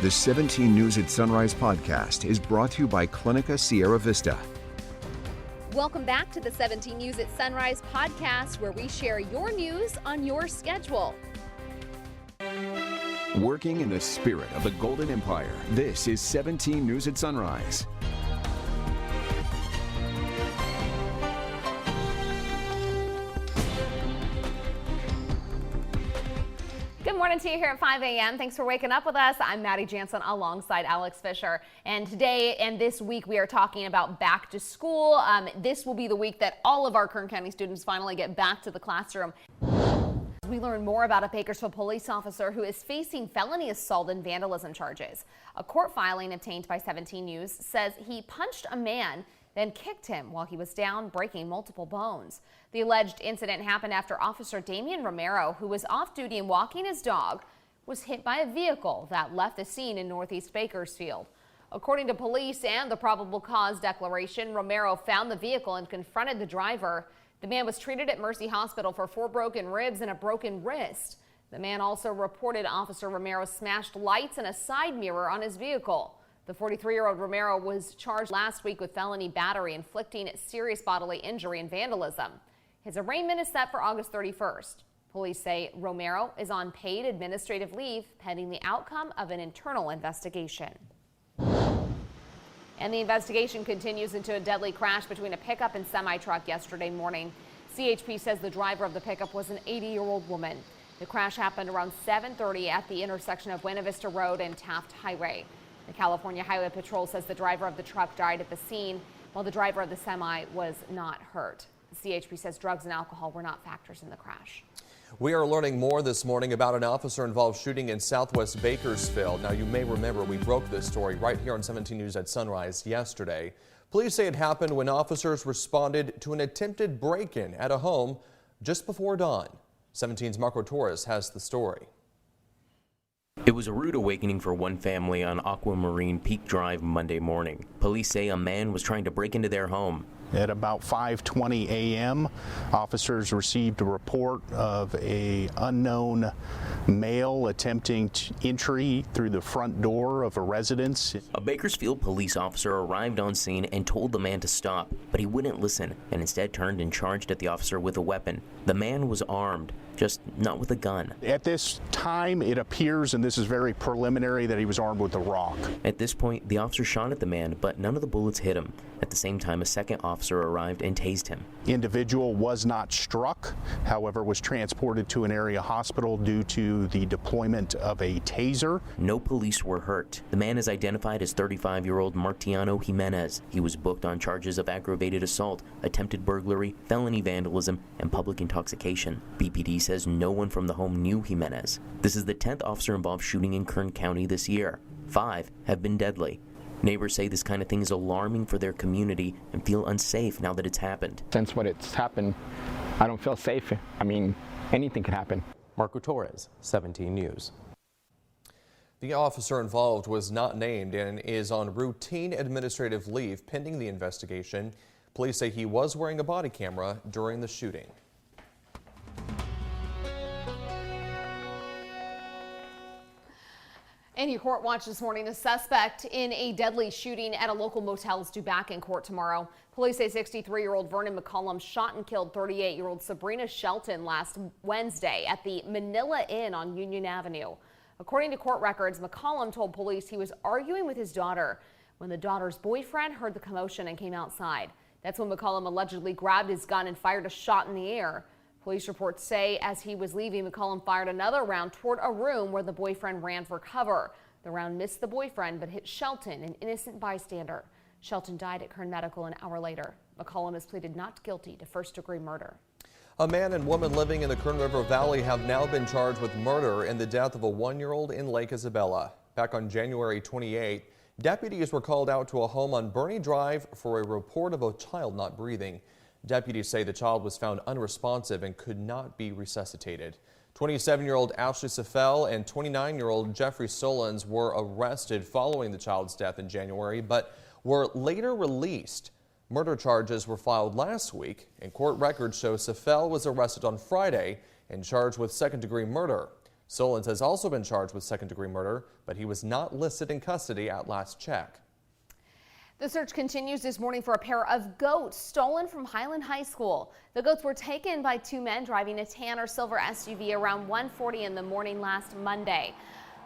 The 17 News at Sunrise podcast is brought to you by Clinica Sierra Vista. Welcome back to the 17 News at Sunrise podcast, where we share your news on your schedule. Working in the spirit of the Golden Empire, this is 17 News at Sunrise. Good morning to you here at 5 a.m. Thanks for waking up with us. I'm Maddie Jansen alongside Alex Fisher. And today and this week we are talking about back to school. This will be the week that all of our Kern County students finally get back to the classroom. We learn more about a Bakersfield police officer who is facing felony assault and vandalism charges. A court filing obtained by 17 News says he punched a man, then kicked him while he was down, breaking multiple bones. The alleged incident happened after Officer Damian Romero, who was off duty and walking his dog, was hit by a vehicle that left the scene in northeast Bakersfield. According to police and the probable cause declaration, Romero found the vehicle and confronted the driver. The man was treated at Mercy Hospital for 4 broken ribs and a broken wrist. The man also reported Officer Romero smashed lights and a side mirror on his vehicle. The 43-year-old Romero was charged last week with felony battery, inflicting serious bodily injury and vandalism. His arraignment is set for August 31st. Police say Romero is on paid administrative leave pending the outcome of an internal investigation. And the investigation continues into a deadly crash between a pickup and semi-truck yesterday morning. CHP says the driver of the pickup was an 80-year-old woman. The crash happened around 7:30 at the intersection of Buena Vista Road and Taft Highway. The California Highway Patrol says the driver of the truck died at the scene, while the driver of the semi was not hurt. The CHP says drugs and alcohol were not factors in the crash. We are learning more this morning about an officer-involved shooting in southwest Bakersfield. Now, you may remember we broke this story right here on 17 News at Sunrise yesterday. Police say it happened when officers responded to an attempted break-in at a home just before dawn. 17's Marco Torres has the story. It was a rude awakening for one family on Aquamarine Peak Drive Monday morning. Police say a man was trying to break into their home. At about 5:20 a.m., officers received a report of an unknown male attempting entry through the front door of a residence. A Bakersfield police officer arrived on scene and told the man to stop, but he wouldn't listen and instead turned and charged at the officer with a weapon. The man was armed, just not with a gun. At this time, it appears, and this is very preliminary, that he was armed with a rock. At this point, the officer shot at the man, but none of the bullets hit him. At the same time, a second officer arrived and tased him. Individual was not struck, however, was transported to an area hospital due to the deployment of a taser. No police were hurt. The man is identified as 35-year-old Martiano Jimenez. He was booked on charges of aggravated assault, attempted burglary, felony vandalism, and public intoxication. BPD says no one from the home knew Jimenez. This is the 10th officer-involved shooting in Kern County this year. 5 have been deadly. Neighbors say this kind of thing is alarming for their community and feel unsafe now that it's happened. Since what it's happened, I don't feel safe. I mean, anything could happen. Marco Torres, 17 News. The officer involved was not named and is on routine administrative leave pending the investigation. Police say he was wearing a body camera during the shooting. In your court watch this morning, the suspect in a deadly shooting at a local motel is due back in court tomorrow. Police say 63-year-old Vernon McCollum shot and killed 38-year-old Sabrina Shelton last Wednesday at the Manila Inn on Union Avenue. According to court records, McCollum told police he was arguing with his daughter when the daughter's boyfriend heard the commotion and came outside. That's when McCollum allegedly grabbed his gun and fired a shot in the air. Police reports say as he was leaving, McCollum fired another round toward a room where the boyfriend ran for cover. The round missed the boyfriend but hit Shelton, an innocent bystander. Shelton died at Kern Medical an hour later. McCollum has pleaded not guilty to first-degree murder. A man and woman living in the Kern River Valley have now been charged with murder in the death of a 1-year-old in Lake Isabella. Back on January 28, deputies were called out to a home on Burney Drive for a report of a child not breathing. Deputies say the child was found unresponsive and could not be resuscitated. 27-year-old Ashley Safel and 29-year-old Jeffrey Solons were arrested following the child's death in January, but were later released. Murder charges were filed last week, and court records show Safel was arrested on Friday and charged with second-degree murder. Solins has also been charged with second-degree murder, but he was not listed in custody at last check. The search continues this morning for a pair of goats stolen from Highland High School. The goats were taken by two men driving a tan or silver SUV around 1:40 in the morning last Monday.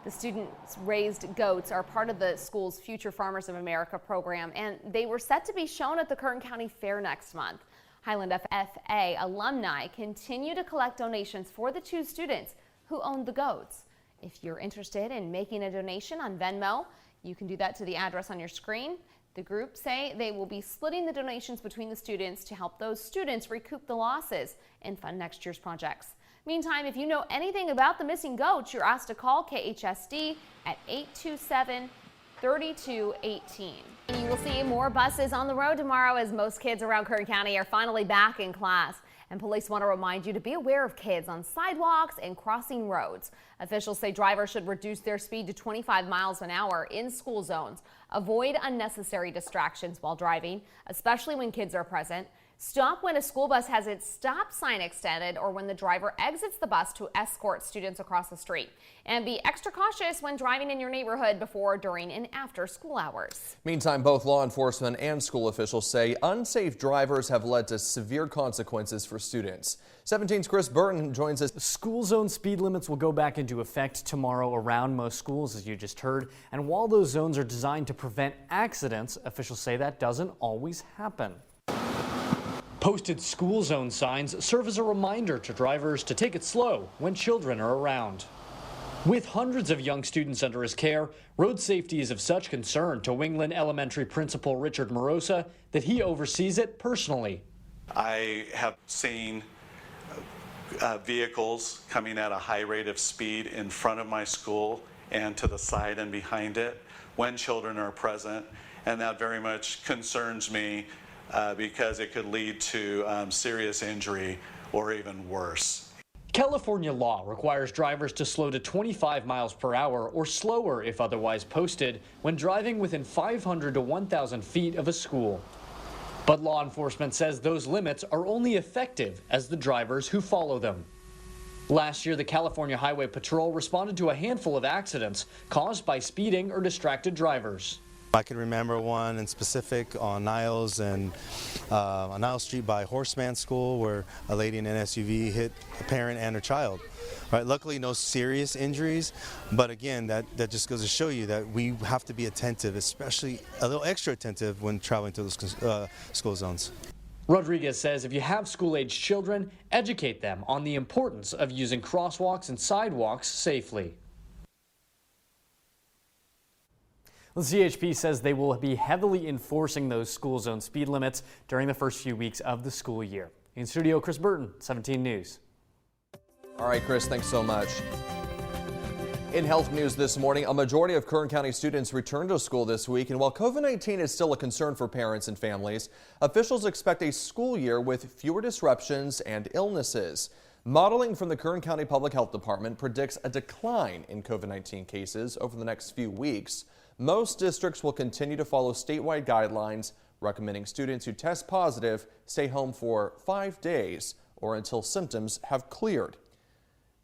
The students raised goats are part of the school's Future Farmers of America program, and they were set to be shown at the Kern County Fair next month. Highland FFA alumni continue to collect donations for the two students who owned the goats. If you're interested in making a donation on Venmo, you can do that to the address on your screen. The group say they will be splitting the donations between the students to help those students recoup the losses and fund next year's projects. Meantime, if you know anything about the missing goats, you're asked to call KHSD at 827-3218. You will see more buses on the road tomorrow as most kids around Kern County are finally back in class. And police want to remind you to be aware of kids on sidewalks and crossing roads. Officials say drivers should reduce their speed to 25 miles an hour in school zones. Avoid unnecessary distractions while driving, especially when kids are present. Stop when a school bus has its stop sign extended or when the driver exits the bus to escort students across the street. And be extra cautious when driving in your neighborhood before, during, and after school hours. Meantime, both law enforcement and school officials say unsafe drivers have led to severe consequences for students. 17's Chris Burton joins us. School zone speed limits will go back into effect tomorrow around most schools, as you just heard. And while those zones are designed to prevent accidents, officials say that doesn't always happen. Posted school zone signs serve as a reminder to drivers to take it slow when children are around. With hundreds of young students under his care, road safety is of such concern to Wingland Elementary Principal Richard Morosa that he oversees it personally. I have seen vehicles coming at a high rate of speed in front of my school and to the side and behind it when children are present, and that very much concerns me because it could lead to serious injury or even worse. California law requires drivers to slow to 25 miles per hour or slower if otherwise posted when driving within 500 to 1,000 feet of a school. But law enforcement says those limits are only effective as the drivers who follow them. Last year, the California Highway Patrol responded to a handful of accidents caused by speeding or distracted drivers. I can remember one in specific on Niles and on Niles Street by Horseman School, where a lady in an SUV hit a parent and her child. Right? Luckily, no serious injuries, but again, that just goes to show you that we have to be attentive, especially a little extra attentive when traveling to those school zones. Rodriguez says if you have school-aged children, educate them on the importance of using crosswalks and sidewalks safely. The CHP says they will be heavily enforcing those school zone speed limits during the first few weeks of the school year. In studio, Chris Burton, 17 News. All right, Chris, thanks so much. In health news this morning, a majority of Kern County students returned to school this week, and while COVID-19 is still a concern for parents and families, officials expect a school year with fewer disruptions and illnesses. Modeling from the Kern County Public Health Department predicts a decline in COVID-19 cases over the next few weeks. Most districts will continue to follow statewide guidelines, recommending students who test positive stay home for 5 days or until symptoms have cleared.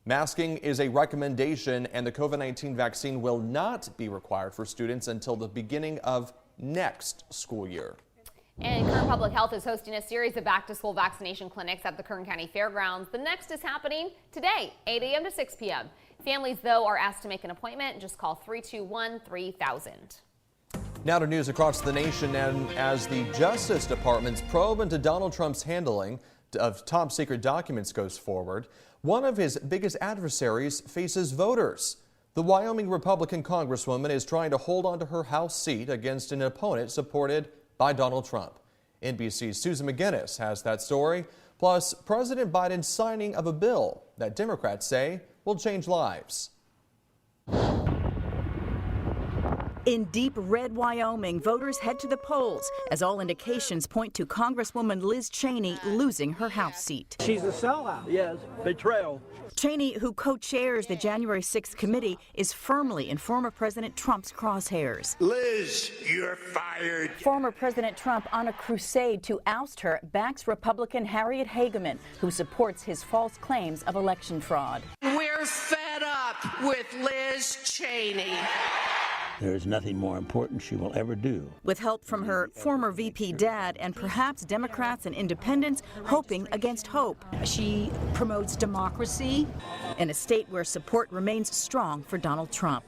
Masking is a recommendation, and the COVID-19 vaccine will not be required for students until the beginning of next school year. And Kern Public Health is hosting a series of back-to-school vaccination clinics at the Kern County Fairgrounds. The next is happening today, 8 a.m. to 6 p.m. Families, though, are asked to make an appointment. Just call 321-3000. Now to news across the nation, and as the Justice Department's probe into Donald Trump's handling of top secret documents goes forward, one of his biggest adversaries faces voters. The Wyoming Republican Congresswoman is trying to hold on to her House seat against an opponent supported by Donald Trump. NBC's Susan McGinnis has that story, plus President Biden's signing of a bill that Democrats say will change lives. In deep red Wyoming, voters head to the polls as all indications point to Congresswoman Liz Cheney losing her House seat. She's a sellout. Yes, betrayal. Cheney, who co-chairs the January 6th committee, is firmly in former President Trump's crosshairs. Liz, you're fired. Former President Trump, on a crusade to oust her, backs Republican Harriet Hageman, who supports his false claims of election fraud. We're fed up. up with Liz Cheney. There is nothing more important she will ever do. With help from her former VP dad and perhaps Democrats and independents hoping against hope. She promotes democracy In a state where support remains strong for Donald Trump.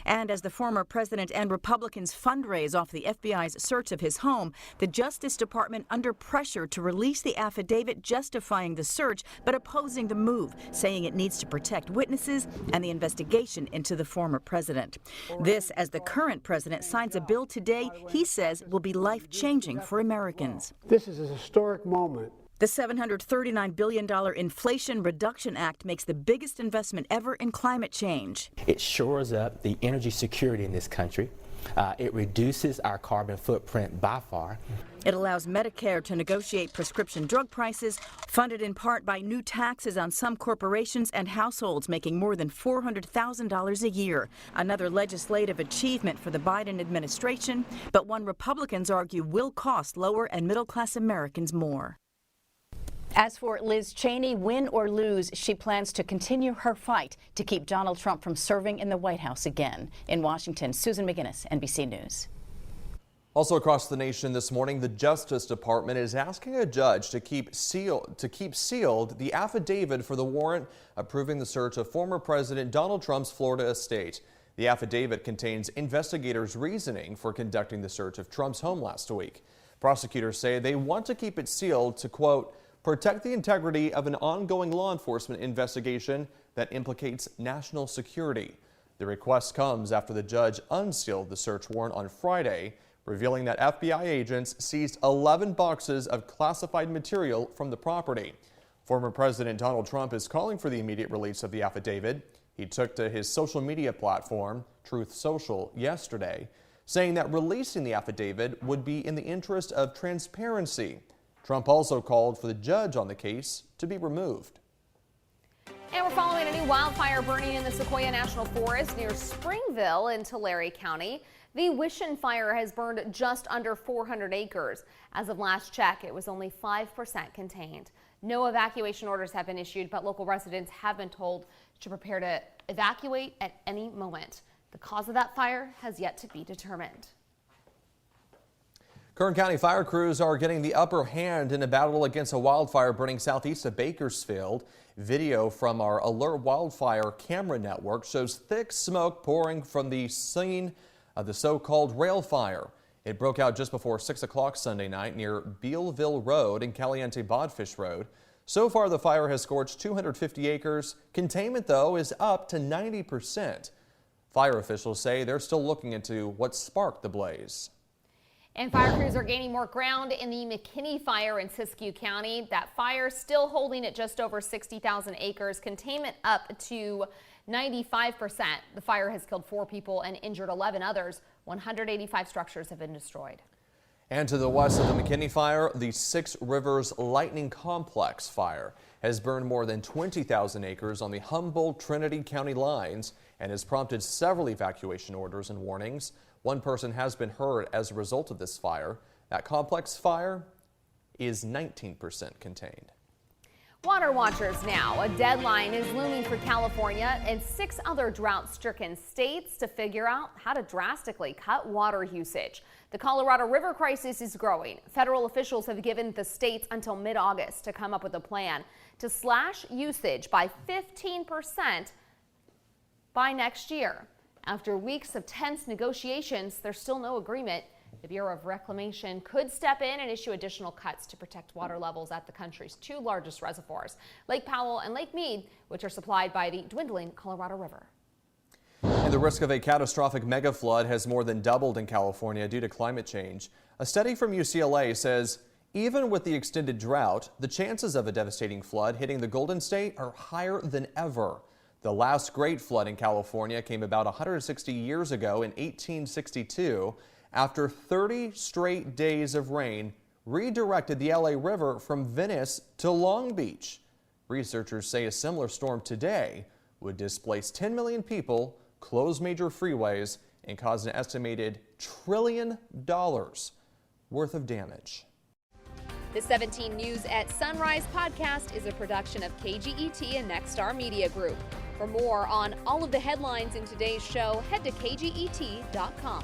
And as the former president and Republicans fundraise off the FBI's search of his home, the Justice Department under pressure to release the affidavit justifying the search but opposing the move, saying it needs to protect witnesses and the investigation into the former president. This as the current president signs a bill today he says will be life-changing for Americans. This is a historic moment. The $739 billion Inflation Reduction Act makes the biggest investment ever in climate change. It shores up the energy security in this country. It reduces our carbon footprint by far. It allows Medicare to negotiate prescription drug prices, funded in part by new taxes on some corporations and households making more than $400,000 a year. Another legislative achievement for the Biden administration, but one Republicans argue will cost lower and middle-class Americans more. As for Liz Cheney, win or lose, she plans to continue her fight to keep Donald Trump from serving in the White House again. In Washington, Susan McGinnis, NBC News. Also across the nation this morning, the Justice Department is asking a judge to keep sealed the affidavit for the warrant approving the search of former President Donald Trump's Florida estate. The affidavit contains investigators' reasoning for conducting the search of Trump's home last week. Prosecutors say they want to keep it sealed to, quote, protect the integrity of an ongoing law enforcement investigation that implicates national security. The request comes after the judge unsealed the search warrant on Friday, revealing that FBI agents seized 11 boxes of classified material from the property. Former President Donald Trump is calling for the immediate release of the affidavit. He took to his social media platform, Truth Social, yesterday, saying that releasing the affidavit would be in the interest of transparency. Trump also called for the judge on the case to be removed. And we're following a new wildfire burning in the Sequoia National Forest near Springville in Tulare County. The Wishin fire has burned just under 400 acres. As of last check, it was only 5% contained. No evacuation orders have been issued, but local residents have been told to prepare to evacuate at any moment. The cause of that fire has yet to be determined. Kern County fire crews are getting the upper hand in a battle against a wildfire burning southeast of Bakersfield. Video from our Alert Wildfire camera network shows thick smoke pouring from the scene of the so-called rail fire. It broke out just before 6 o'clock Sunday night near Bealville Road and Caliente Bodfish Road. So far, the fire has scorched 250 acres. Containment, though, is up to 90%. Fire officials say they're still looking into what sparked the blaze. And fire crews are gaining more ground in the McKinney fire in Siskiyou County. That fire still holding at just over 60,000 acres. Containment up to 95%. The fire has killed 4 people and injured 11 others. 185 structures have been destroyed. And to the west of the McKinney fire, the Six Rivers Lightning Complex fire has burned more than 20,000 acres on the Humboldt-Trinity County lines and has prompted several evacuation orders and warnings. One person has been hurt as a result of this fire. That complex fire is 19% contained. Water watchers now. A deadline is looming for California and 6 other drought-stricken states to figure out how to drastically cut water usage. The Colorado River crisis is growing. Federal officials have given the states until mid-August to come up with a plan to slash usage by 15% by next year. After weeks of tense negotiations, there's still no agreement. The Bureau of Reclamation could step in and issue additional cuts to protect water levels at the country's 2 largest reservoirs, Lake Powell and Lake Mead, which are supplied by the dwindling Colorado River. And the risk of a catastrophic megaflood has more than doubled in California due to climate change. A study from UCLA says even with the extended drought, the chances of a devastating flood hitting the Golden State are higher than ever. The last great flood in California came about 160 years ago in 1862 after 30 straight days of rain redirected the LA River from Venice to Long Beach. Researchers say a similar storm today would displace 10 million people, close major freeways, and cause an estimated $1 trillion worth of damage. The 17 News at Sunrise podcast is a production of KGET and Nexstar Media Group. For more on all of the headlines in today's show, head to kget.com.